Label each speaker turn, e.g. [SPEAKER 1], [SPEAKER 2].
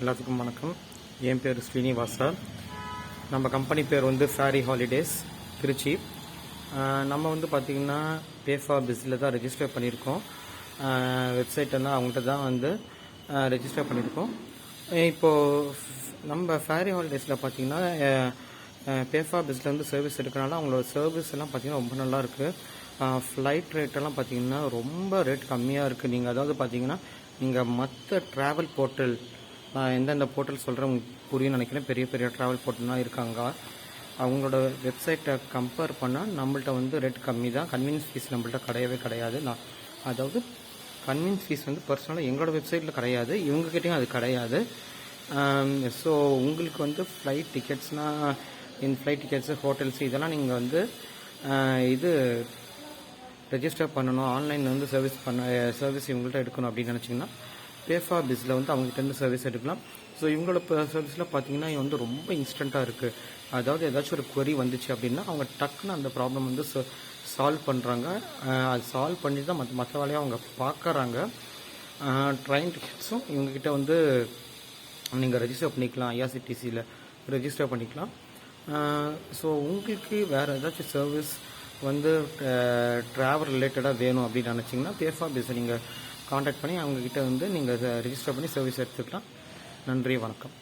[SPEAKER 1] எல்லாத்துக்கும் வணக்கம். என் பேர் ஸ்ரீனிவாசா. நம்ம கம்பெனி பேர் வந்து ஃபேரி ஹாலிடேஸ் திருச்சி. நம்ம வந்து பார்த்திங்கன்னா பே4பிஸில் தான் ரெஜிஸ்டர் பண்ணியிருக்கோம். வெப்சைட்டெல்லாம் அவங்கள்ட்ட தான் வந்து ரெஜிஸ்டர் பண்ணியிருக்கோம். இப்போது நம்ம ஃபேரி ஹாலிடேஸில் பார்த்திங்கன்னா பே4பிஸில் வந்து சர்வீஸ் எடுக்கிறனால அவங்களோட சர்வீஸ் எல்லாம் பார்த்திங்கன்னா ரொம்ப நல்லா இருக்குது. ஃப்ளைட் ரேட்டெல்லாம் பார்த்திங்கன்னா ரொம்ப ரேட் கம்மியாக இருக்குது. நீங்கள் அதாவது பார்த்திங்கன்னா நீங்கள் மற்ற ட்ராவல் போர்ட்டல், நான் எந்தெந்த போர்ட்டல் சொல்கிறேன் புரியும்னு நினைக்கிறேன். பெரிய பெரிய ட்ராவல் போர்ட்டல்லாம் இருக்காங்க. அவங்களோட வெப்சைட்டை கம்பேர் பண்ணால் நம்மள்ட்ட வந்து ரேட் கம்மி தான். கன்வீனியன்ஸ் ஃபீஸ் நம்மள்ட்ட கிடையவே கிடையாது. அதாவது கன்வீனியன்ஸ் ஃபீஸ் வந்து பர்சனலாக எங்களோட வெப்சைட்டில் கிடையாது, இவங்ககிட்டையும் அது கிடையாது. ஸோ உங்களுக்கு வந்து ஃப்ளைட் டிக்கெட்ஸ்னால் ஃப்ளைட் டிக்கெட்ஸு, ஹோட்டல்ஸு இதெல்லாம் நீங்கள் வந்து இது ரெஜிஸ்டர் பண்ணணும், ஆன்லைனில் வந்து சர்வீஸ் இவங்கள்ட்ட எடுக்கணும் அப்படின்னு நினச்சிங்கன்னா பே4பிஸில் வந்து அவங்ககிட்ட சர்வீஸ் எடுக்கலாம். ஸோ இவங்களோட சர்வீஸில் பார்த்தீங்கன்னா வந்து ரொம்ப இன்ஸ்டண்ட்டாக இருக்குது. அதாவது ஏதாச்சும் ஒரு query வந்துச்சு அப்படின்னா அவங்க டக்குன்னு அந்த ப்ராப்ளம் வந்து சால்வ் பண்ணுறாங்க. அது சால்வ் பண்ணி தான் மற்ற வேலையை அவங்க பார்க்குறாங்க. ட்ரெயின் டிக்கெட்ஸும் இவங்ககிட்ட வந்து நீங்கள் ரெஜிஸ்டர் பண்ணிக்கலாம், ஐஆர்சிடிசியில் ரெஜிஸ்டர் பண்ணிக்கலாம். ஸோ உங்களுக்கு வேறு ஏதாச்சும் சர்வீஸ் வந்து ட்ராவல் ரிலேட்டடாக வேணும் அப்படின்னு நினச்சிங்கன்னா பே4பிஸை நீங்கள் காண்டாக்ட் பண்ணி அவங்கக்கிட்ட வந்து நீங்கள் ரெஜிஸ்டர் பண்ணி சர்வீஸ் எடுத்துக்கலாம். நன்றி, வணக்கம்.